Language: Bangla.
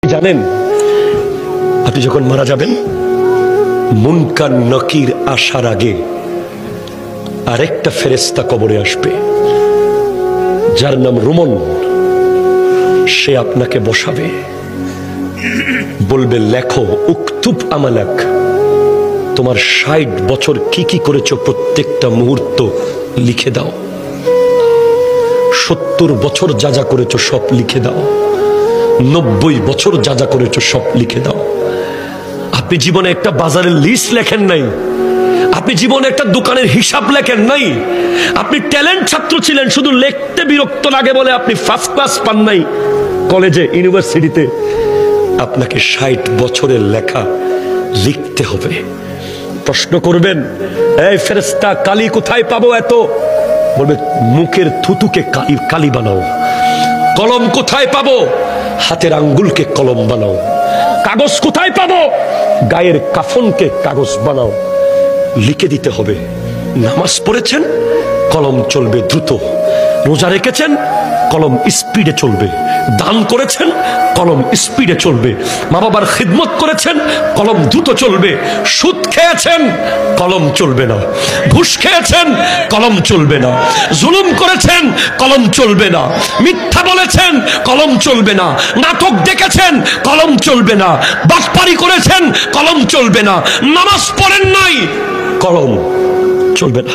জানেন আপনি যখন মারা যাবেন মুনকার নকির আসার আগে আরেকটা ফেরেশতা কবরে আসবে যার নাম রুমন। সে আপনাকে বসাবে, বলবে লেখো উকতুব আমালাক, তোমার ৬০ বছর কি কি করেছো প্রত্যেকটা মুহূর্ত লিখে দাও। ৭০ বছর যা যা করেছো সব লিখে দাও। ৯০ বছর যা যা করেছো সব লিখে দাও। আপনি জীবনে একটা বাজারের লিস্ট লেখেন নাই, আপনি জীবনে একটা দোকানের হিসাব লেখেন নাই, আপনি ট্যালেন্ট ছাত্র ছিলেন, শুধু লিখতে বিরক্ত লাগে বলে আপনি ফার্স্ট ক্লাস পান নাই কলেজে ইউনিভার্সিটিতে। আপনাকে ৬০ বছরের লেখা লিখতে হবে। প্রশ্ন করবেন, এই ফেরেশতা কালি কোথায় পাবো এত? বলবে মুখের থুতুকে কালি বানাও। কলম কোথায় পাবো? হাতের আঙ্গুলকে কলম বানাও। কাগজ কোথায় পাবো? গায়ের কাফনকে কাগজ বানাও। লিখে দিতে হবে। নামাজ পড়েছেন, কলম চলবে দ্রুত। রোজা রেখেছেন, কলম স্পিডে চলবে। দান করেছেন, কলম স্পিডে চলবে। মা বাবার খিদমত করেছেন, কলম দ্রুত চলবে। সুদ খেয়েছেন, কলম চলবে না। ঘুষ খেয়েছেন, কলম চলবে না। জুলুম করেছেন, কলম চলবে না। মিথ্যা বলেছেন, কলম চলবে না। নাটক দেখেছেন, কলম চলবে না। বাটপারি করেছেন, কলম চলবে না। নামাজ পড়েন নাই, কলম চলবে না।